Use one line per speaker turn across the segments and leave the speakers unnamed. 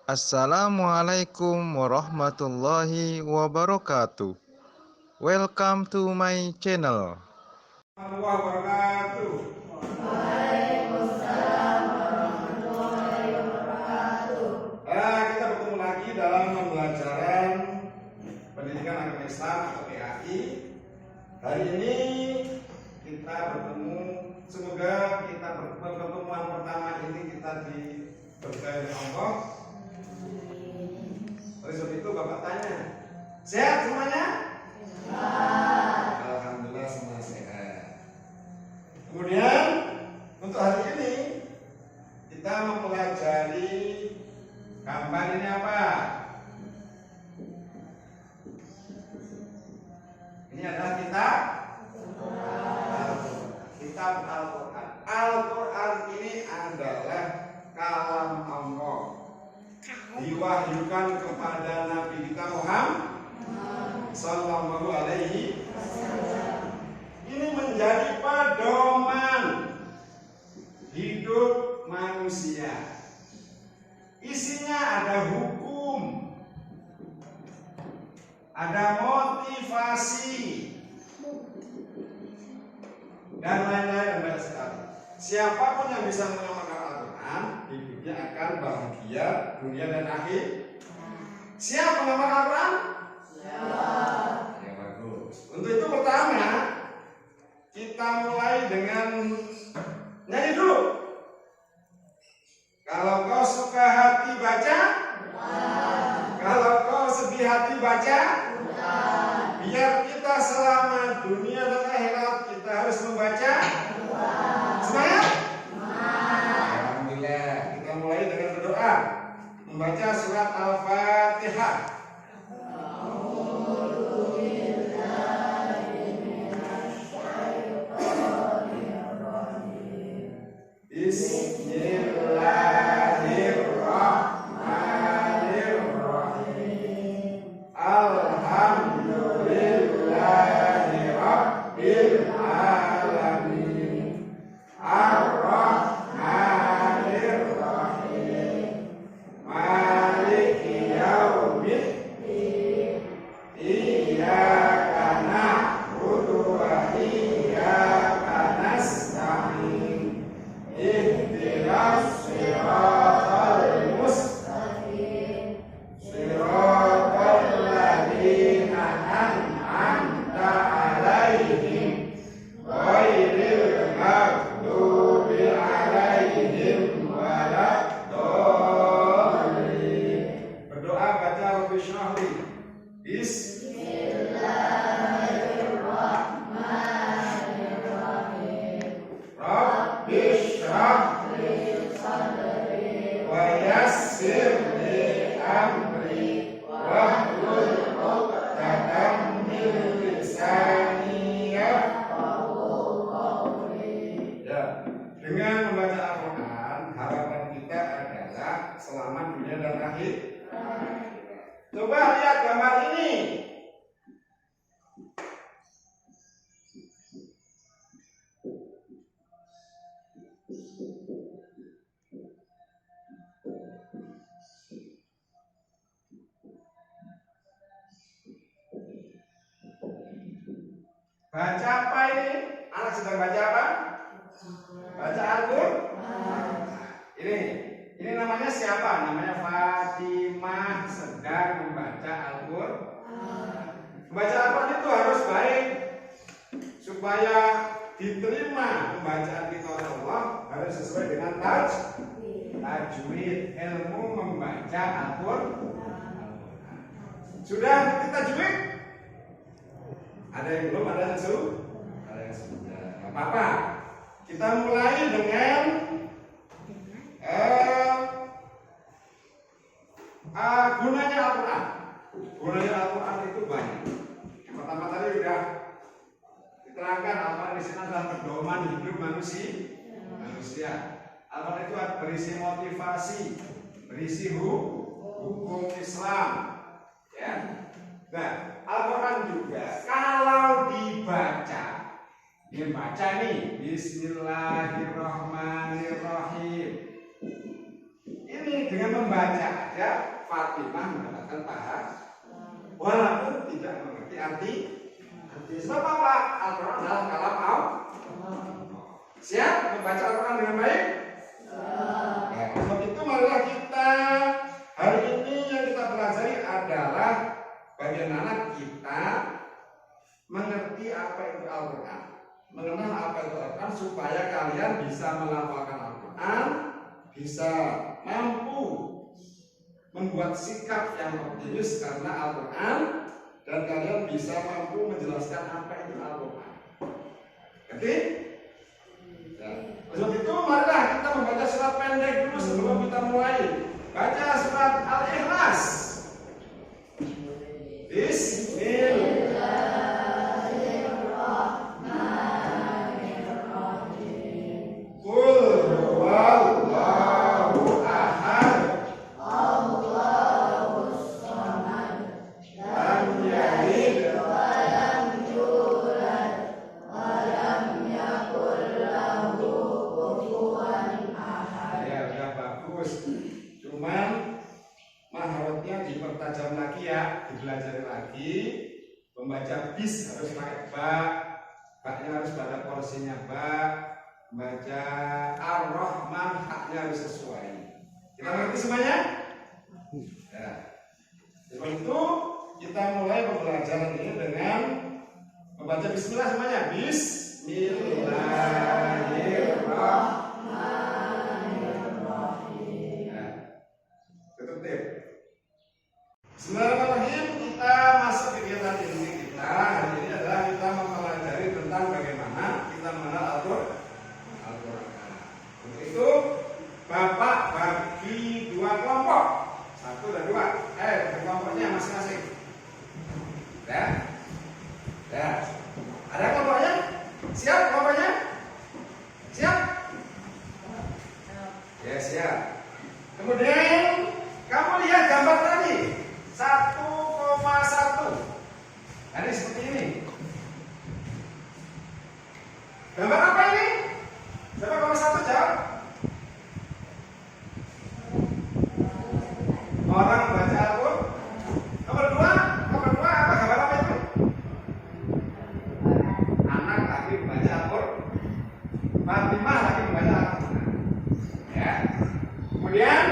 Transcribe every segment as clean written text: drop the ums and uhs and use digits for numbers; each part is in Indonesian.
Assalamualaikum warahmatullahi wabarakatuh. Welcome to my channel.
Wabarakatuh. Kita bertemu lagi dalam pembelajaran pendidikan agama Islam atau PAI. Hari ini kita bertemu, semoga kita pertemuan pertama ini kita diberkahi Allah. Oleh sebab itu Bapak tanya, sehat semuanya? Alhamdulillah semua sehat. Kemudian untuk hari ini kita mempelajari gambar ini apa? Ini adalah kitab Al-Quran. Al-Quran ini adalah kalam Allah, diwahyukan kepada Nabi kita Muhammad Sallallahu Alaihi Wasallam. Ini menjadi pedoman hidup manusia. Isinya ada hukum, ada motivasi, dan lain-lain banyak sekali. Siapapun yang bisa mengamalkan Al-Quran, hidupnya akan bahagia dunia dan akhir. Siap mengamalkan Al-Quran? Siap. Ya bagus. Untuk itu pertama kita mulai dengan nyanyi dulu. Kalau kau suka hati baca, kalau kau sedih hati baca, biar kita selama dunia dan akhirat kita harus membaca. Semangat? Alhamdulillah. Kita mulai dengan berdoa, membaca surat Al-Fatihah. Bismillahirrahmanirrahim. Alhamdulillahirabbil alamin. Ar-Rahmanirrahim. Maliki yaumiddin. Iyyaka na'budu wa iyyaka nasta'in. Ihdinas siratal mustaqim. Siratal ladzina an'amta 'alaihim ghairil maghdubi 'alaihim waladdallin. Berdoa baca Rabbi syrahli. Rabbi syrahli sadri wa yassirli amri wahlul 'uqdatam min lisani yafqahu qawli. Ya, dengan membaca Al-Quran harapan kita adalah selamat dunia dan akhir. Coba lihat gambar ini. Baca apa ini? Anak sedang baca apa? Baca Al-Quran. Ini namanya siapa? Namanya Fatimah sedang membaca Al-Quran. Membaca Al-Quran itu harus baik supaya diterima pembacaan kita oleh Allah, harus sesuai dengan tajwid, ilmu membaca Al-Quran. Sudah kita tajwid? Ada yang belum, ada yang sudah. Gak apa-apa. Kita mulai dengan gunanya Al-Quran. Gunanya Al-Quran itu banyak. Yang pertama tadi sudah diterangkan, Al-Quran di sini adalah pedoman hidup manusia. Al-Quran itu berisi motivasi, berisi hukum Islam. Ya. Nah, Al-Quran juga kalau dibaca nih Bismillahirrahmanirrahim. Ini dengan membaca aja Fatimah mendapatkan pahala walaupun tidak mengerti arti. Sebab apa? Al-Quran adalah kalam Allah. Siap membaca Al-Quran dengan baik? Ya, sebab itu marilah kita hari ini yang kita pelajari adalah bagaimana kita mengerti apa itu Al-Quran, mengenal apa itu Al-Quran supaya kalian bisa melafalkan Al-Quran, bisa mampu membuat sikap yang optimis karena Al-Quran, dan kalian bisa mampu menjelaskan apa itu Al-Quran. Oke? Ya. Sebab itu marilah kita membaca surat pendek dulu sebelum kita mulai. Baca surat Al-Ikhlas. Bismillahirrahmanirrahim. Qul huwallahu ahad. Allahus samad. Lam yalid wa lam yulad wa lam yakul lahu kufuwan ahad. Ya, bagus. Cuman maharotnya dipertajam lagi ya, dipelajari lagi. Membaca bis harus pakai ba, baknya harus pada porsinya ba. Membaca Ar-Rahman haknya harus sesuai. Kita ngerti semuanya? Ya. Sebab itu kita mulai pembelajaran ini dengan membaca Bismillah semuanya. Bismillahirrahmanirrahim. Ya. Tertib. Bismillahirrahmanirrahim. Kita masuk kegiatan ini kita hari ini adalah kita mempelajari tentang bagaimana kita mengenal Al-Quran. Untuk itu Bapak bagi dua kelompok, 1 dan 2. Kelompoknya masing-masing. Ya, ya. Ada kelompoknya? Siap kelompoknya? Siap? Ya siap. Kemudian kamu lihat gambar tadi 1,1. Ini seperti ini. Gambar apa ini? 1,1 jawab. Orang baca Al-Quran. Nomor 2 apa gambar apa itu? Anak lagi membaca Al-Quran. Fatimah lagi membaca Al-Quran. Ya. Kemudian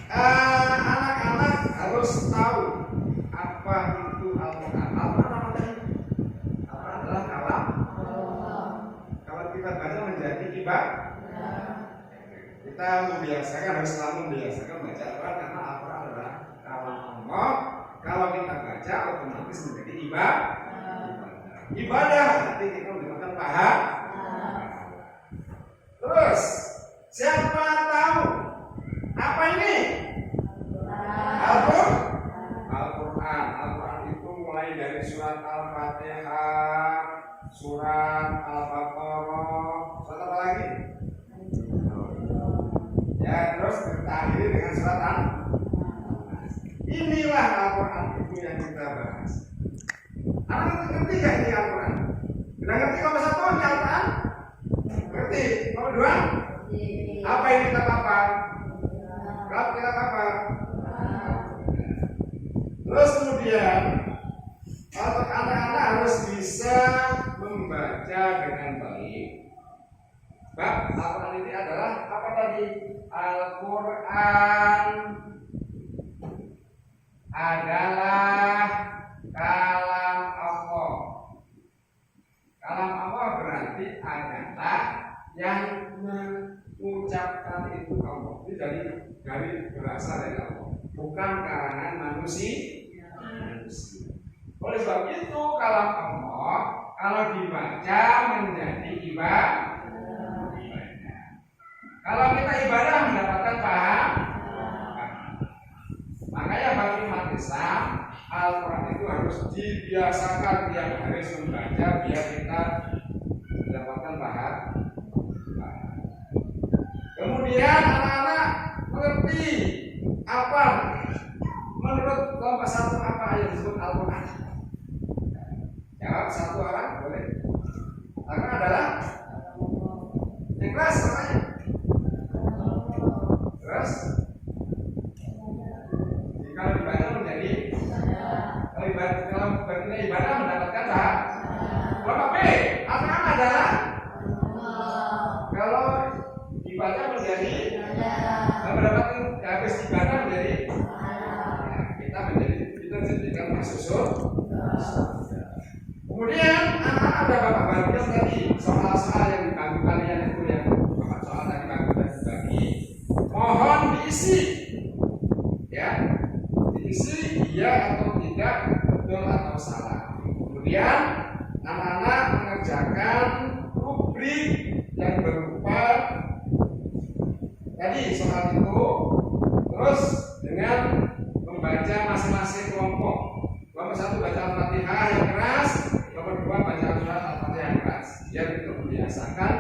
anak-anak harus tahu apa itu Al-Quran. Al-Quran apa tadi? Al-Quran adalah kalam. Kalau kita baca menjadi ibadah. Kita membiasakan, harus selalu membiasakan baca Al-Quran karena Al-Quran adalah kalam Allah. Kalau kita baca otomatis menjadi ibadah. Nanti kita mendapatkan pahala. Terus siapa tahu apa ini? Al-Quran. Al-Quran itu mulai dari surat Al-Fatihah, surat Al-Baqarah, surat apa lagi? Ya, terus terakhir dengan surat An-Nas. Inilah Al-Quran itu yang kita bahas. Anak ngerti gak ini Al-Quran? Sudah ngerti nomor 1 ini Al-Quran? Ngerti? Nomor 2? Apa yang kita papar? Kita papar. Terus kemudian anak-anak harus bisa membaca dengan baik. Bab Al-Quran ini adalah apa tadi? Al-Quran adalah kalam Allah. Kalam Allah berarti adalah yang mengucapkan itu Allah. Ini dari berasal dari Allah, bukan karangan manusia. Oleh sebab itu kalam Allah kalau dibaca menjadi ibadah. Kalau kita ibadah mendapatkan pahala. Makanya bagi umat Islam Al-Quran itu harus dibiasakan tiap hari membaca biar kita mendapatkan pahala. Kemudian anak-anak mengerti apa menurut kelompok 1 apa yang disebut Al-Quran. Jawab 1 orang boleh. Al-Quran adalah ikhlas namanya. Terus kalau ibadah menjadi kalau ibadah mendapatkan kelompok B. Apa adalah kalau ibadah menjadi mendapatkan habis ibadah menjadi kita jadikan masuk surga. Kemudian anak-anak udah bapak bagian tadi soal-soal yang dibantu kalian itu yang bapak soal tadi bagi mohon diisi ya, diisi iya atau tidak, betul atau salah. Kemudian anak-anak mengerjakan rubrik yang berupa tadi soal itu, terus dengan membaca masing-masing kelompok. Kelompok satu baca Al-Fatihah yang keras, kelompok dua baca surat Al-Fatihah yang keras. Biar itu membiasakan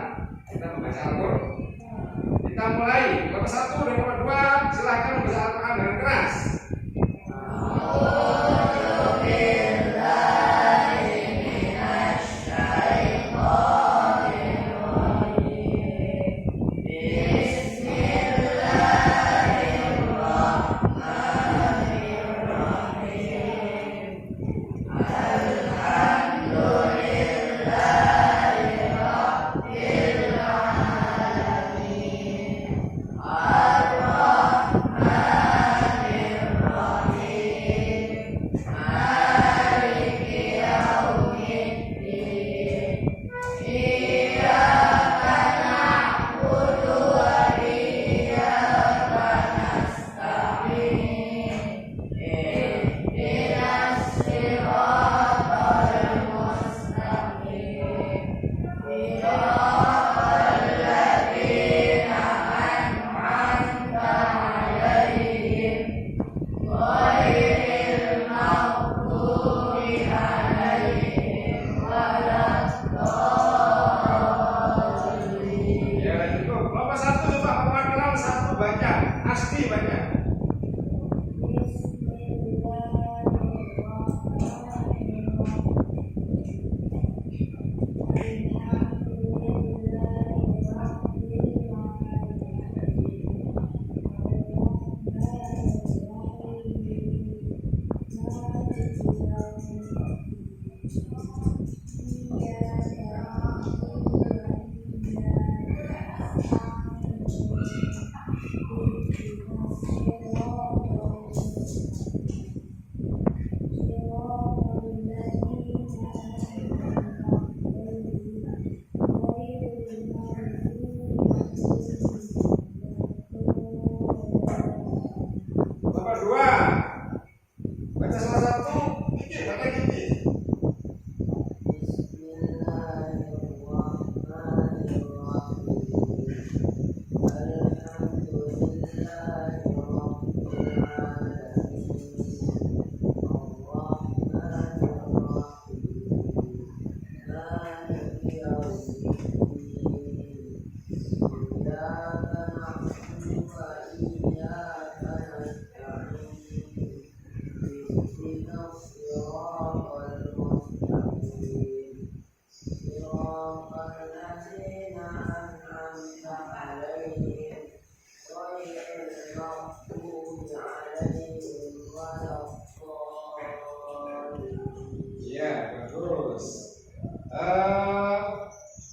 kita membaca Al-Quran. Kita mulai. Kelompok satu dan kelompok dua silakan membaca Al-Quran dengan keras.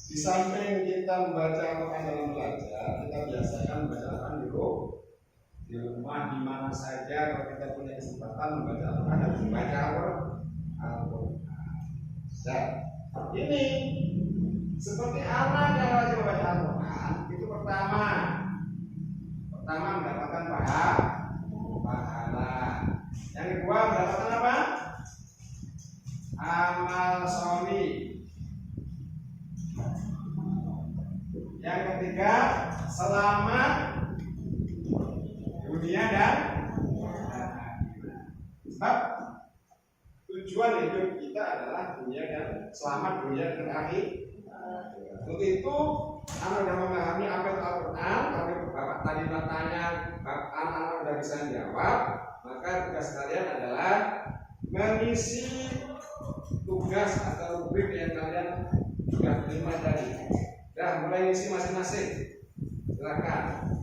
Di samping kita membaca Al-Quran dalam belajar, kita biasakan membaca Al-Quran di rumah, di mana saja. Kalau kita punya kesempatan membaca Al-Quran, harus membaca Al-Quran. Nah, ini seperti anak yang wajib membaca Al-Quran itu pertama mendapatkan pahala. Yang kedua mendapatkan apa? Amal sholih. Yang ketiga, selamat dunia dan akhirat. Sebab tujuan hidup kita adalah dunia dan selamat dunia dan akhirat. Untuk itu, anak sudah memahami apa itu Al-Quran. Kalau bapak tadi bertanya, anak sudah bisa menjawab, maka tugas kalian adalah mengisi tugas atau rubrik yang kalian sudah terima tadi. Mulai isi masing-masing. Silakan.